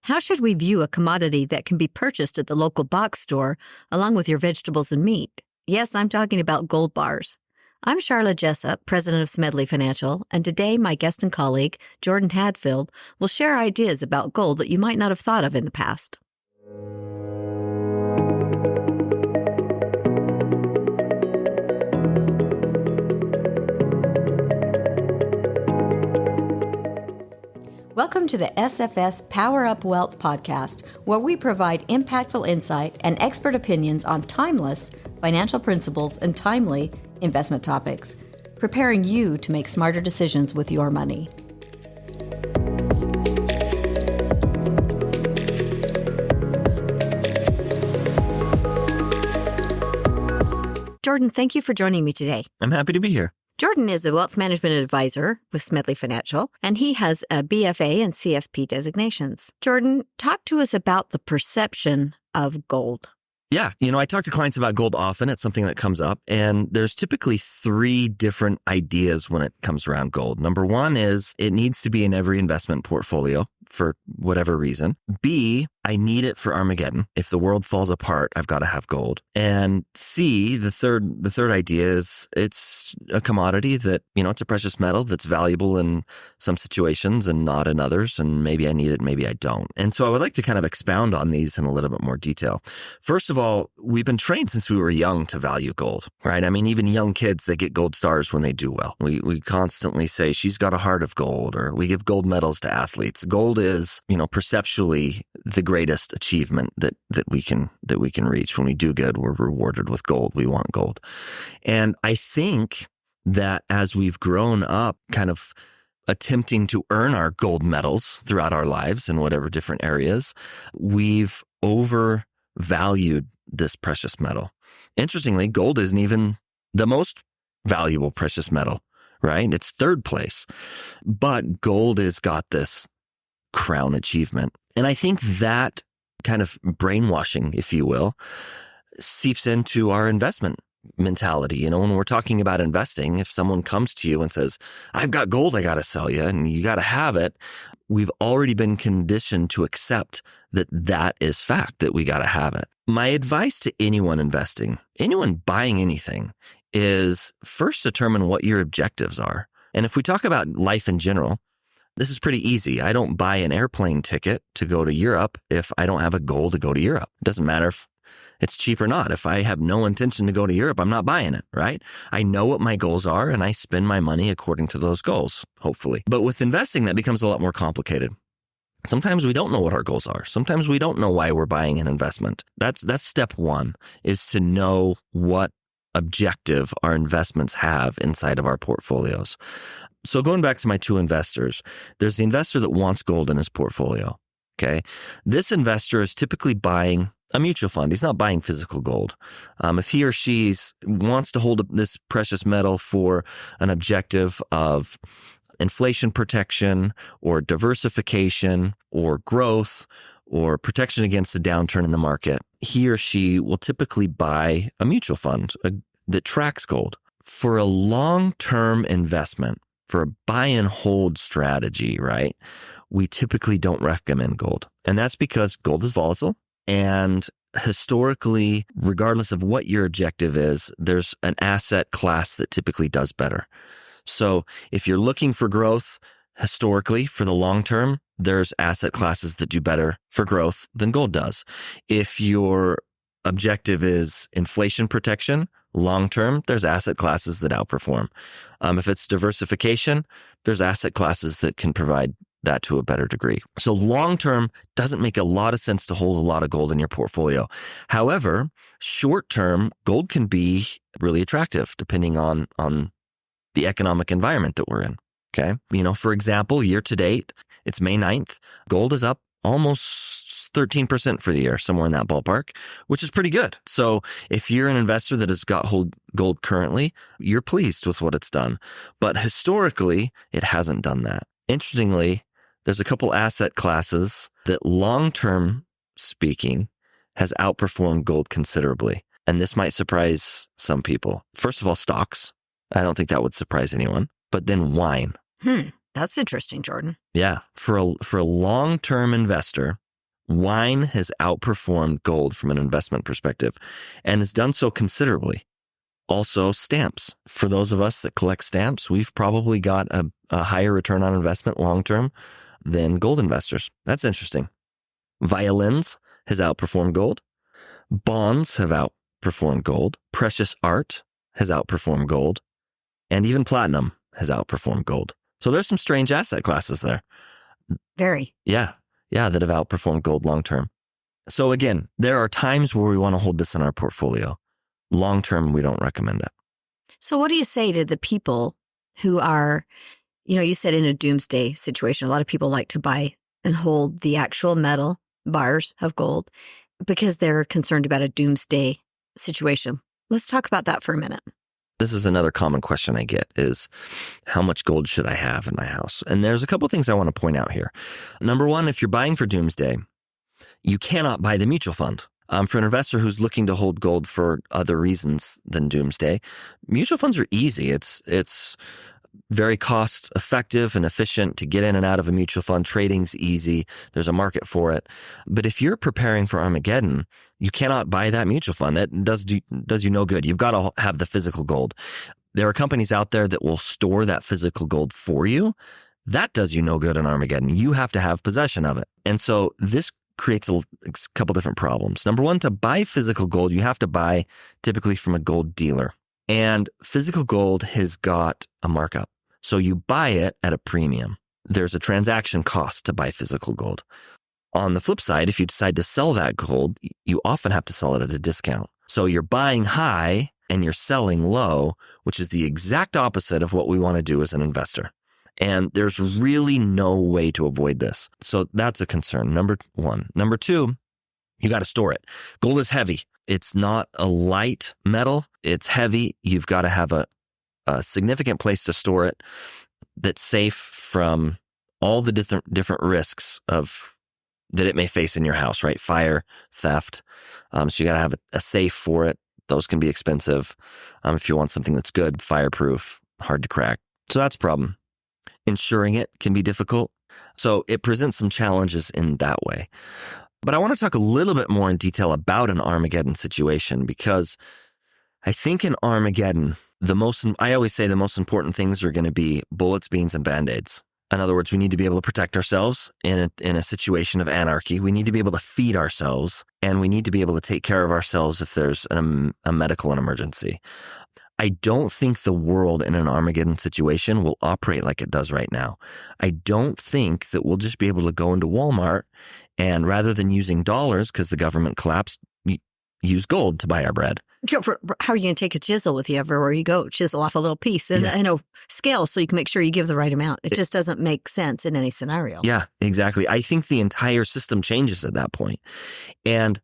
How should we view a commodity that can be purchased at the local box store along with your vegetables and meat? Yes, I'm talking about gold bars. I'm Sharla Jessop, president of Smedley Financial, and today my guest and colleague, Jordan Hadfield, will share ideas about gold that you might not have thought of in the past. Welcome to the SFS Power Up Wealth podcast, where we provide impactful insight and expert opinions on timeless financial principles and timely investment topics, preparing you to make smarter decisions with your money. Jordan, thank you for joining me today. I'm happy to be here. Jordan is a wealth management advisor with Smedley Financial, and he has a BFA and CFP designations. Jordan, talk to us about the perception of gold. Yeah, I talk to clients about gold often. It's something that comes up, and there's typically three different ideas when it comes around gold. Number one is it needs to be in every investment portfolio for whatever reason. B, I need it for Armageddon. If the world falls apart, I've got to have gold. And C, the third idea is it's a commodity that, it's a precious metal that's valuable in some situations and not in others. And maybe I need it, maybe I don't. And so I would like to kind of expound on these in a little bit more detail. First of all, we've been trained since we were young to value gold, right? I mean, even young kids, they get gold stars when they do well. We constantly say she's got a heart of gold, or we give gold medals to athletes. Gold is, perceptually the greatest achievement that we can reach. When we do good, we're rewarded with gold. We want gold. And I think that as we've grown up kind of attempting to earn our gold medals throughout our lives in whatever different areas, we've overvalued this precious metal. Interestingly, gold isn't even the most valuable precious metal, right? It's third place. But gold has got this crown achievement. And I think that kind of brainwashing, if you will, seeps into our investment mentality. When we're talking about investing, if someone comes to you and says, I've got gold I got to sell you and you got to have it, we've already been conditioned to accept that is fact, that we got to have it. My advice to anyone investing, anyone buying anything, is first determine what your objectives are. And if we talk about life in general, this is pretty easy. I don't buy an airplane ticket to go to Europe if I don't have a goal to go to Europe. It doesn't matter if it's cheap or not. If I have no intention to go to Europe, I'm not buying it, right? I know what my goals are and I spend my money according to those goals, hopefully. But with investing, that becomes a lot more complicated. Sometimes we don't know what our goals are. Sometimes we don't know why we're buying an investment. That's step one, is to know what objective our investments have inside of our portfolios. So going back to my two investors, there's the investor that wants gold in his portfolio, okay? This investor is typically buying a mutual fund. He's not buying physical gold. If he or she wants to hold this precious metal for an objective of inflation protection or diversification or growth or protection against the downturn in the market, he or she will typically buy a mutual fund that tracks gold. For a long-term investment, for a buy and hold strategy, right, we typically don't recommend gold. And that's because gold is volatile. And historically, regardless of what your objective is, there's an asset class that typically does better. So if you're looking for growth, historically, for the long term, there's asset classes that do better for growth than gold does. If your objective is inflation protection, long term, there's asset classes that outperform. If it's diversification, there's asset classes that can provide that to a better degree. So long term doesn't make a lot of sense to hold a lot of gold in your portfolio. However, short term, gold can be really attractive depending on the economic environment that we're in. Okay. For example, year to date, it's May 9th. Gold is up almost 13% for the year, somewhere in that ballpark, which is pretty good. So if you're an investor that has got gold currently, you're pleased with what it's done. But historically, it hasn't done that. Interestingly, there's a couple asset classes that long-term speaking has outperformed gold considerably. And this might surprise some people. First of all, stocks. I don't think that would surprise anyone. But then wine. That's interesting, Jordan. Yeah. For a long-term investor, Wine has outperformed gold from an investment perspective and has done so considerably. Also, stamps. For those of us that collect stamps, we've probably got a higher return on investment long-term than gold investors. That's interesting. Violins has outperformed gold. Bonds have outperformed gold. Precious art has outperformed gold. And even platinum has outperformed gold. So there's some strange asset classes there. Very. Yeah, that have outperformed gold long-term. So again, there are times where we want to hold this in our portfolio. Long-term, we don't recommend it. So what do you say to the people who are, you said in a doomsday situation, a lot of people like to buy and hold the actual metal bars of gold because they're concerned about a doomsday situation. Let's talk about that for a minute. This is another common question I get is, how much gold should I have in my house? And there's a couple things I want to point out here. Number one, if you're buying for doomsday, you cannot buy the mutual fund. For an investor who's looking to hold gold for other reasons than doomsday, mutual funds are easy. It's very cost effective and efficient to get in and out of a mutual fund. Trading's easy. There's a market for it. But if you're preparing for Armageddon, you cannot buy that mutual fund. It does you no good. You've got to have the physical gold. There are companies out there that will store that physical gold for you. That does you no good in Armageddon. You have to have possession of it. And so this creates a couple different problems. Number one, to buy physical gold, you have to buy typically from a gold dealer. And physical gold has got a markup. So you buy it at a premium. There's a transaction cost to buy physical gold. On the flip side, if you decide to sell that gold, you often have to sell it at a discount. So you're buying high and you're selling low, which is the exact opposite of what we want to do as an investor. And there's really no way to avoid this. So that's a concern, number one. Number two, you got to store it. Gold is heavy. It's not a light metal. It's heavy. You've got to have a significant place to store it that's safe from all the different risks that it may face in your house, right? Fire, theft. So you got to have a safe for it. Those can be expensive. If you want something that's good, fireproof, hard to crack. So that's a problem. Insuring it can be difficult. So it presents some challenges in that way. But I want to talk a little bit more in detail about an Armageddon situation, because I think in Armageddon, I always say the most important things are going to be bullets, beans, and Band-Aids. In other words, we need to be able to protect ourselves in a situation of anarchy. We need to be able to feed ourselves, and we need to be able to take care of ourselves if there's a medical emergency. I don't think the world in an Armageddon situation will operate like it does right now. I don't think that we'll just be able to go into Walmart and, rather than using dollars because the government collapsed, use gold to buy our bread. How are you going to take a chisel with you everywhere you go? Chisel off a little piece and a scale so you can make sure you give the right amount. It just doesn't make sense in any scenario. Yeah, exactly. I think the entire system changes at that point. And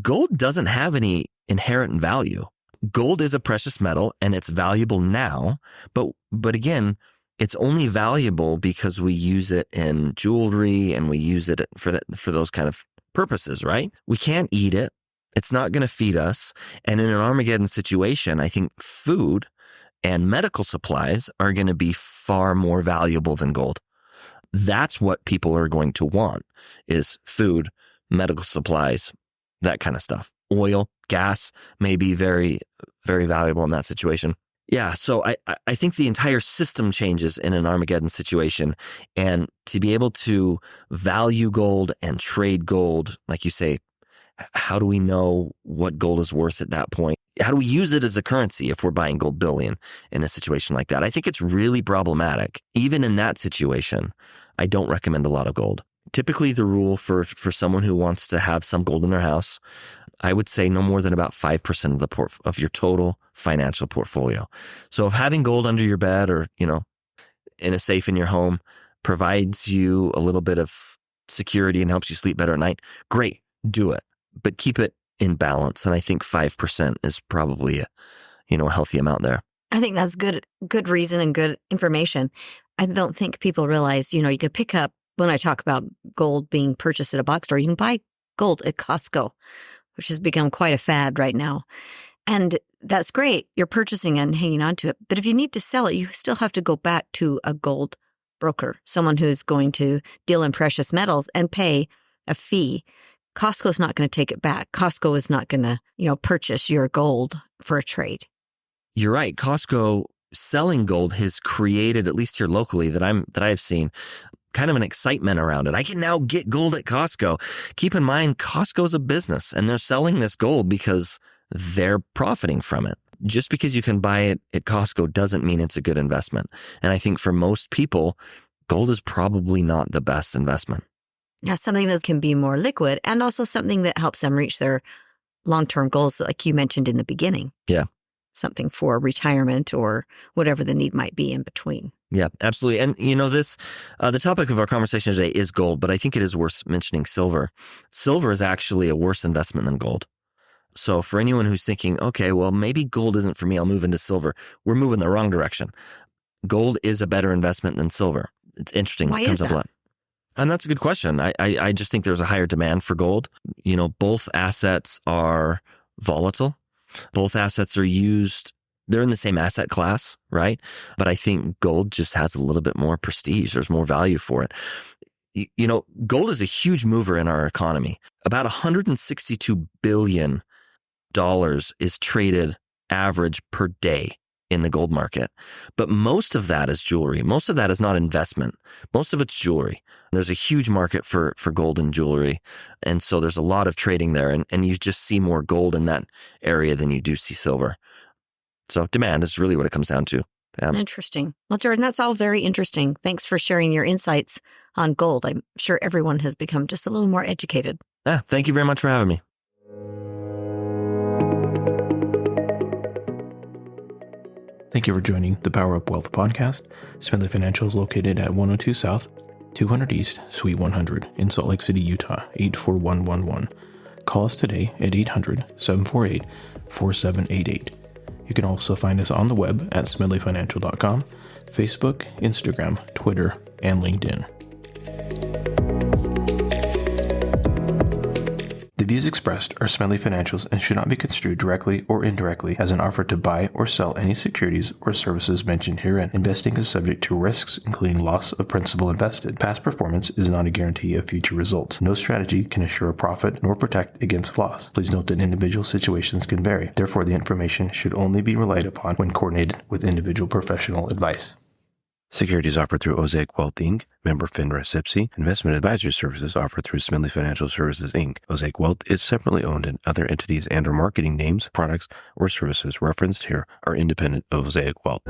gold doesn't have any inherent value. Gold is a precious metal and it's valuable now, but again, it's only valuable because we use it in jewelry and we use it for those kind of purposes, right? We can't eat it. It's not going to feed us. And in an Armageddon situation, I think food and medical supplies are going to be far more valuable than gold. That's what people are going to want, is food, medical supplies, that kind of stuff. Oil, gas may be very, very valuable in that situation. Yeah, so I think the entire system changes in an Armageddon situation. And to be able to value gold and trade gold, like you say, how do we know what gold is worth at that point? How do we use it as a currency if we're buying gold bullion in a situation like that? I think it's really problematic. Even in that situation, I don't recommend a lot of gold. Typically, the rule for someone who wants to have some gold in their house, I would say no more than about 5% of your total financial portfolio. So if having gold under your bed or, in a safe in your home provides you a little bit of security and helps you sleep better at night, great, do it. But keep it in balance. And I think 5% is probably a healthy amount there. I think that's good reason and good information. I don't think people realize, you could pick up, when I talk about gold being purchased at a box store, you can buy gold at Costco, which has become quite a fad right now. And that's great. You're purchasing it and hanging on to it. But if you need to sell it, you still have to go back to a gold broker, someone who's going to deal in precious metals and pay a fee, Costco's not going to take it back. Costco is not going to, purchase your gold for a trade. You're right. Costco selling gold has created, at least here locally that I've seen, kind of an excitement around it. I can now get gold at Costco. Keep in mind, Costco is a business and they're selling this gold because they're profiting from it. Just because you can buy it at Costco doesn't mean it's a good investment. And I think for most people, gold is probably not the best investment. Yeah, something that can be more liquid and also something that helps them reach their long-term goals, like you mentioned in the beginning. Yeah. Something for retirement or whatever the need might be in between. Yeah, absolutely. And the topic of our conversation today is gold, but I think it is worth mentioning silver. Silver is actually a worse investment than gold. So for anyone who's thinking, okay, well, maybe gold isn't for me, I'll move into silver. We're moving the wrong direction. Gold is a better investment than silver. It's interesting. Why It comes is up a lot. And that's a good question. I just think there's a higher demand for gold. Both assets are volatile. Both assets are used, they're in the same asset class, right? But I think gold just has a little bit more prestige. There's more value for it. Gold is a huge mover in our economy. About $162 billion is traded average per day in the gold market. But most of that is jewelry. Most of that is not investment. Most of it's jewelry. There's a huge market for gold and jewelry. And so there's a lot of trading there. And you just see more gold in that area than you do see silver. So demand is really what it comes down to. Interesting. Well, Jordan, that's all very interesting. Thanks for sharing your insights on gold. I'm sure everyone has become just a little more educated. Thank you very much for having me. Thank you for joining the Power Up Wealth podcast. Smedley Financial is located at 102 South, 200 East, Suite 100 in Salt Lake City, Utah, 84111. Call us today at 800-748-4788. You can also find us on the web at smedleyfinancial.com, Facebook, Instagram, Twitter, and LinkedIn. The views expressed are Smedley Financial's and should not be construed directly or indirectly as an offer to buy or sell any securities or services mentioned herein. Investing is subject to risks, including loss of principal invested. Past performance is not a guarantee of future results. No strategy can assure a profit nor protect against loss. Please note that individual situations can vary. Therefore, the information should only be relied upon when coordinated with individual professional advice. Securities offered through Osaic Wealth, Inc., member FINRA SIPC. Investment advisory services offered through Smedley Financial Services, Inc. Osaic Wealth is separately owned, and other entities and or marketing names, products, or services referenced here are independent of Osaic Wealth.